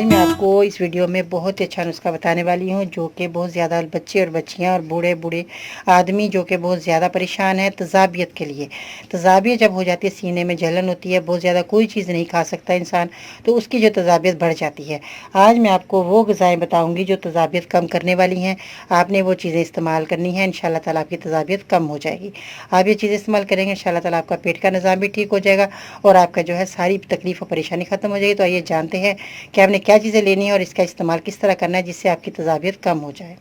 आज मैं आपको इस वीडियो में बहुत ही अच्छा नुस्खा बताने वाली हूँ, जो कि बहुत ज़्यादा बच्चे और बच्चियाँ और बूढ़े बूढ़े आदमी जो कि बहुत ज़्यादा परेशान है तजाबियत के लिए। तजाबियत जब हो जाती है, सीने में जलन होती है, बहुत ज़्यादा कोई चीज़ नहीं खा सकता इंसान, तो उसकी जो तजाबियत बढ़ जाती है। आज मैं आपको वो ग़िज़ाएँ बताऊँगी जो तजाबियत कम करने वाली हैं। आपने वो चीज़ें इस्तेमाल करनी है, इंशाअल्लाह ताला आपकी तजाबियत कम हो जाएगी। आप ये चीज़ें इस्तेमाल करेंगे, इंशाअल्लाह ताला आपका पेट का निज़ाम भी ठीक हो जाएगा और आपका जो है सारी तकलीफ़ और परेशानी ख़त्म हो जाएगी। तो आइए जानते हैं कि आपने क्या चीज़ें लेनी है और इसका इस्तेमाल किस तरह करना है जिससे आपकी तजाबियत कम हो जाए।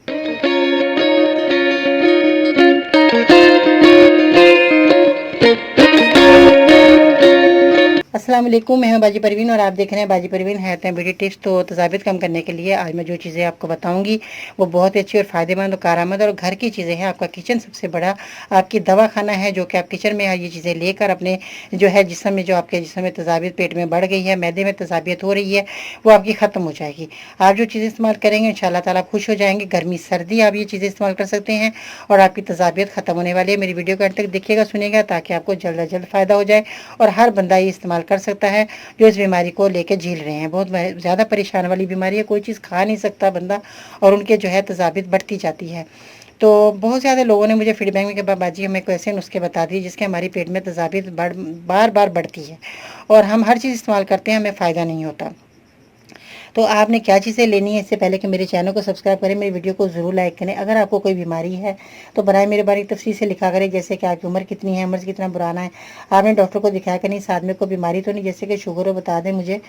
अस्सलाम वालेकुम, मैं हूं बाजी परवीन और आप देख रहे हैं बाजी Parveen health and beauty tips. तो तजाबियत कम करने के लिए आज मैं जो चीज़ें आपको बताऊंगी वो बहुत ही अच्छी और फ़ायदेमंद और कारआमद और घर की चीज़ें हैं। आपका किचन सबसे बड़ा आपकी दवा खाना है, जो कि आप किचन में ये चीज़ें लेकर अपने जो है जिस्म में, जो आपके जिस्म में तजाबियत पेट में बढ़ गई है, मैदे में तजाबियत हो रही है, वो आपकी ख़त्म हो जाएगी। आप जो चीज़ें इस्तेमाल करेंगे इंशाअल्लाह ताला खुश हो जाएंगे। गर्मी सर्दी आप ये चीज़ें इस्तेमाल कर सकते हैं और आपकी तजाबियत ख़त्म होने वाली है। मेरी वीडियो को अंत तक देखिएगा, सुनिएगा, ताकि आपको जल्द अज जल्द फ़ायदा हो जाए और हर बंदा ये इस्तेमाल कर सकता है जो इस बीमारी को लेकर झेल रहे हैं। बहुत ज़्यादा परेशान वाली बीमारी है, कोई चीज़ खा नहीं सकता बंदा और उनके जो है तजाबियत बढ़ती जाती है। तो बहुत ज़्यादा लोगों ने मुझे फीडबैक में कहा बाजी हमें कोई ऐसे नुस्खे बता दिए जिसके हमारी पेट में तजाबियत बार बार बढ़ती है और हम हर चीज़ इस्तेमाल करते हैं, हमें फ़ायदा नहीं होता। तो आपने क्या चीज़ें लेनी है, इससे पहले कि मेरे चैनल को सब्सक्राइब करें, मेरी वीडियो को ज़रूर लाइक करें। अगर आपको कोई बीमारी है तो बनाए मेरे बारे में तफसील से लिखा करें, जैसे कि आपकी उम्र कितनी है, उम्र कितना पुराना है, आपने डॉक्टर को दिखाया कि नहीं, साथ में कोई बीमारी तो नहीं, जैसे कि शुगर हो बता दें मुझे,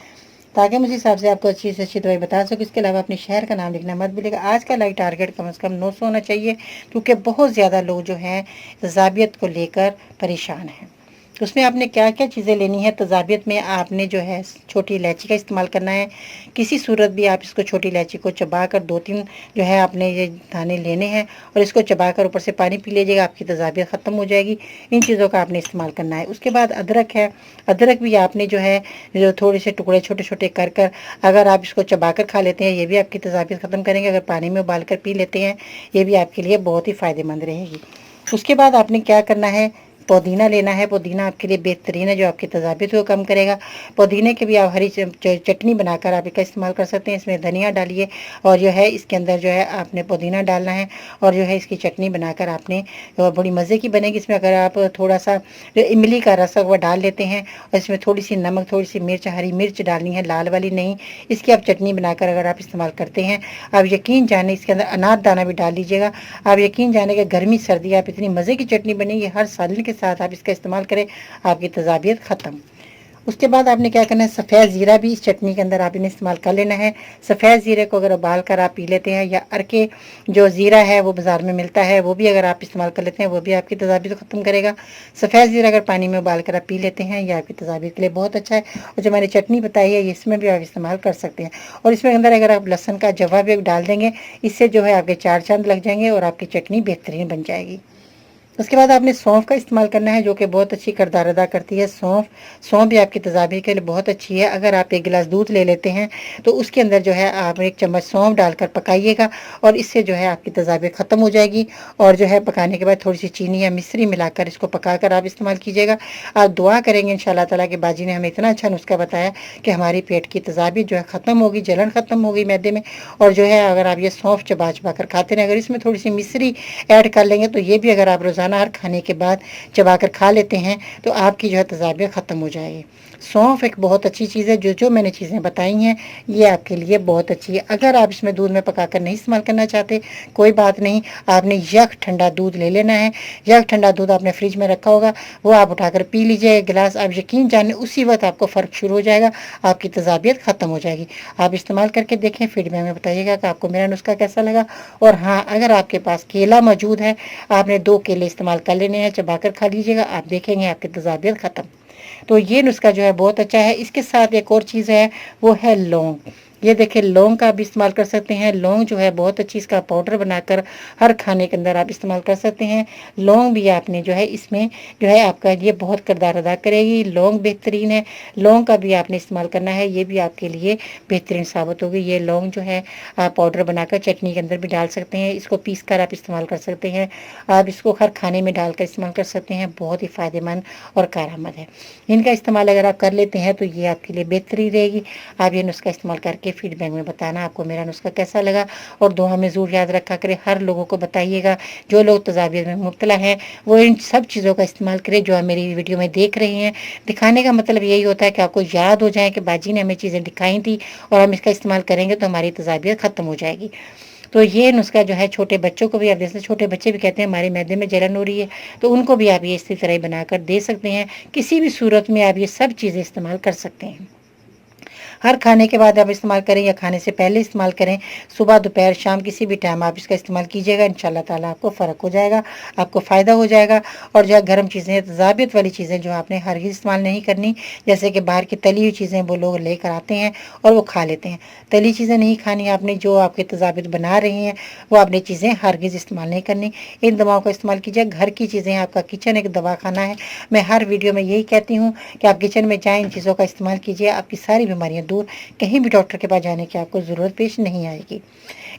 ताकि मुझे हिसाब से आपको अच्छी से अच्छी दवाई बता सकूँ। इसके अलावा अपने शहर का नाम लिखना मत भूलिएगा। आज का लाइक टारगेट कम से कम 900 होना चाहिए, क्योंकि बहुत ज़्यादा लोग जो हैं तजाबियत को लेकर परेशान हैं। तो उसमें आपने क्या क्या चीज़ें लेनी है। तजाबियत में आपने जो है छोटी इलायची का इस्तेमाल करना है। किसी सूरत भी आप इसको छोटी इलायची को चबाकर 2-3 जो है आपने ये दाने लेने हैं और इसको चबाकर ऊपर से पानी पी लीजिएगा, आपकी तजाबियत ख़त्म हो जाएगी। इन चीज़ों का आपने इस्तेमाल करना है। उसके बाद अदरक है, अदरक भी आपने जो है जो थोड़े से टुकड़े छोटे छोटे कर कर अगर आप इसको चबाकर खा लेते हैं, ये भी आपकी तजाबियत ख़त्म करेंगे। अगर पानी में उबाल कर पी लेते हैं, ये भी आपके लिए बहुत ही फ़ायदेमंद रहेगी। उसके बाद आपने क्या करना है, पुदीना लेना है। पुदीना आपके लिए बेहतरीन है, जो आपकी तजाबियत को कम करेगा। पुदीने की भी आप हरी चटनी बनाकर आप इसका इस्तेमाल कर सकते हैं। इसमें धनिया डालिए और जो है इसके अंदर जो है आपने पुदीना डालना है और जो है इसकी चटनी बनाकर आपने बड़ी मज़े की बनेगी। इसमें अगर आप थोड़ा सा जो इमली का रस है वह डाल लेते हैं और इसमें थोड़ी सी नमक, थोड़ी सी मिर्च, हरी मिर्च डालनी है, लाल वाली नहीं। इसकी आप चटनी बनाकर अगर आप इस्तेमाल करते हैं, आप यकीन जाने इसके अंदर अनार दाना भी डाल लीजिएगा। आप यकीन जाने कि गर्मी सर्दी आप इतनी मज़े की चटनी बनेगी, हर सालन के साथ आप इसका इस्तेमाल करें, आपकी तजाबियत ख़त्म। उसके बाद आपने क्या करना है, सफ़ेद ज़ीरा भी इस चटनी के अंदर आपने इस्तेमाल कर लेना है। सफ़ेद ज़ीरे को अगर उबाल कर आप पी लेते हैं, या अरके जो ज़ीरा है वो बाज़ार में मिलता है, वो भी अगर आप इस्तेमाल कर लेते हैं, वो भी आपकी तजाबियत को ख़त्म करेगा। सफ़ेद ज़ीरा अगर पानी में उबाल कर आप पी लेते हैं, ये आपकी तजाबियत के लिए बहुत अच्छा है। और जो मैंने चटनी बताई है इसमें भी आप इस्तेमाल कर सकते हैं। और इसमें अंदर अगर आप लहसुन का जवा भी डाल देंगे, इससे जो है आपके 4 चांद लग जाएंगे और आपकी चटनी बेहतरीन बन जाएगी। उसके बाद आपने सौंफ का इस्तेमाल करना है, जो कि बहुत अच्छी किरदार अदा करती है। सौंफ भी आपकी तजाबियत के लिए बहुत अच्छी है। अगर आप 1 गिलास दूध ले लेते हैं तो उसके अंदर जो है आप 1 चम्मच सौंफ डालकर पकाइएगा और इससे जो है आपकी तजाबियत ख़त्म हो जाएगी। और जो है पकाने के बाद थोड़ी सी चीनी या मिश्री मिलाकर इसको पकाकर आप इस्तेमाल कीजिएगा। आप दुआ करेंगे इंशाअल्लाह ताला कि बाजी ने हमें इतना अच्छा नुस्खा बताया कि हमारी पेट की तजाबियत जो है ख़त्म होगी, जलन ख़त्म होगी मैदे में। और जो है अगर आप ये सौंफ चबा चबा कर खाते रहें, अगर इसमें थोड़ी सी मिश्री ऐड कर लेंगे तो ये भी अगर आप रोज़ाना हर खाने के बाद चबाकर खा लेते हैं तो आपकी जो है तजाबियत ख़त्म हो जाएगी। सौंफ एक बहुत अच्छी चीज़ है। जो जो मैंने चीज़ें बताई हैं ये आपके लिए बहुत अच्छी है। अगर आप इसमें दूध में पकाकर नहीं इस्तेमाल करना चाहते, कोई बात नहीं, आपने यक ठंडा दूध ले लेना है। यक ठंडा दूध आपने फ्रिज में रखा होगा, वो आप उठाकर पी लीजिए 1 गिलास। आप यकीन जाने उसी वक्त आपको फ़र्क शुरू हो जाएगा, आपकी तजाबियत ख़त्म हो जाएगी। आप इस्तेमाल करके देखें, फीडबैक में बताइएगा कि आपको मेरा नुस्खा कैसा लगा। और हाँ, अगर आपके पास केला मौजूद है, आपने 2 केले इस्तेमाल कर लेने हैं, चबाकर खा लीजिएगा, आप देखेंगे आपकी तजाबियत ख़त्म। तो ये नुस्खा जो है बहुत अच्छा है। इसके साथ एक और चीज़ है, वो है लौंग। ये देखिए लौंग का भी इस्तेमाल कर सकते हैं। लौंग जो है बहुत अच्छी, इसका पाउडर बनाकर हर खाने के अंदर आप इस्तेमाल कर सकते हैं। लौंग भी आपने जो है इसमें जो है आपका ये बहुत किरदार अदा करेगी। लौंग बेहतरीन है, लौंग का भी आपने इस्तेमाल करना है, ये भी आपके लिए बेहतरीन साबित होगी। ये लौंग जो है आप पाउडर बनाकर चटनी के अंदर भी डाल सकते हैं, इसको पीस कर आप इस्तेमाल कर सकते हैं। आप इसको हर खाने में डालकर इस्तेमाल कर सकते हैं, बहुत ही फ़ायदेमंद और कारआमद है। इनका इस्तेमाल अगर आप कर लेते हैं तो ये आपके लिए बेहतरीन रहेगी। आप ये नुस्खा इस्तेमाल करके करके फीडबैक में बताना आपको मेरा नुस्खा कैसा लगा। और दुआ में ज़रूर याद रखा करें, हर लोगों को बताइएगा जो लोग तजावियत में मुब्तला हैं वो इन सब चीज़ों का इस्तेमाल करें जो आप मेरी वीडियो में देख रहे हैं। दिखाने का मतलब यही होता है कि आपको याद हो जाए कि बाजी ने हमें चीज़ें दिखाई थी और हम इसका इस्तेमाल करेंगे तो हमारी तजावियत ख़त्म हो जाएगी। तो ये नुस्खा जो है छोटे बच्चों को भी, आप जैसे छोटे बच्चे भी कहते हैं हमारे मैदे में जलन हो रही है, तो उनको भी आप ये इसी तरह ही बनाकर दे सकते हैं। किसी भी सूरत में आप ये सब चीज़ें इस्तेमाल कर सकते हैं। हर खाने के बाद आप इस्तेमाल करें या खाने से पहले इस्तेमाल करें, सुबह दोपहर शाम किसी भी टाइम आप इसका इस्तेमाल कीजिएगा, इंशाल्लाह ताला आपको फ़र्क हो जाएगा, आपको फ़ायदा हो जाएगा। और जो है गर्म चीज़ें, तजाबियत वाली चीज़ें जो आपने हरगिज़ इस्तेमाल नहीं करनी, जैसे कि बाहर की तली हुई चीज़ें वो लोग लेकर आते हैं और वो खा लेते हैं। तली चीज़ें नहीं खानी आपने, जो आपके तजाबियत बना रही हैं वो आपने चीज़ें हरगिज़ इस्तेमाल नहीं करनी। इन दवाओं का इस्तेमाल कीजिए, घर की चीज़ें, आपका किचन एक दवाखाना है। मैं हर वीडियो में यही कहती हूँ कि आप किचन में जाएँ, इन चीज़ों का इस्तेमाल कीजिए, आपकी सारी बीमारियाँ दूर, कहीं भी डॉक्टर के पास जाने की आपको ज़रूरत पेश नहीं आएगी।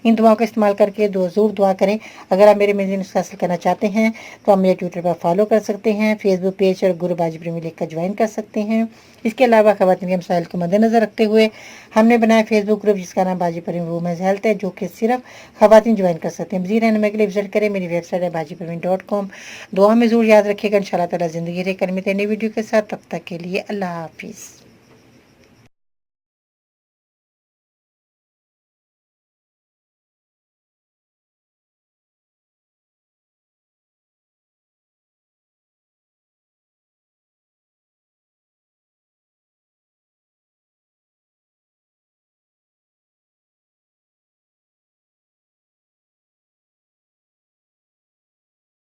इन दुआओं का इस्तेमाल करके ज़रूर दुआ करें। अगर आप मेरे मेरी नुस्खा हासिल करना चाहते हैं तो आप मेरे ट्विटर पर फॉलो कर सकते हैं, फेसबुक पेज और गुरु बाजी प्रेमी लिख कर ज्वाइन कर सकते हैं। इसके अलावा खवातीन के मसाइल को मद्देनजर रखते हुए हमने बनाया फेसबुक ग्रुप जिसका नाम बाजी प्रेमी वुमेन्स हेल्थ है, जो कि सिर्फ खवातीन ज्वाइन कर सकते हैं। मज़ीद रहने के लिए विजिट करें, मेरी वेबसाइट है bajiparveen.com। दुआ में ज़रूर याद रखिएगा, इंशाल्लाह ताला ज़िंदगी रे कल मिलते हैं नई वीडियो के साथ। तब तक के लिए अल्लाह हाफिज़।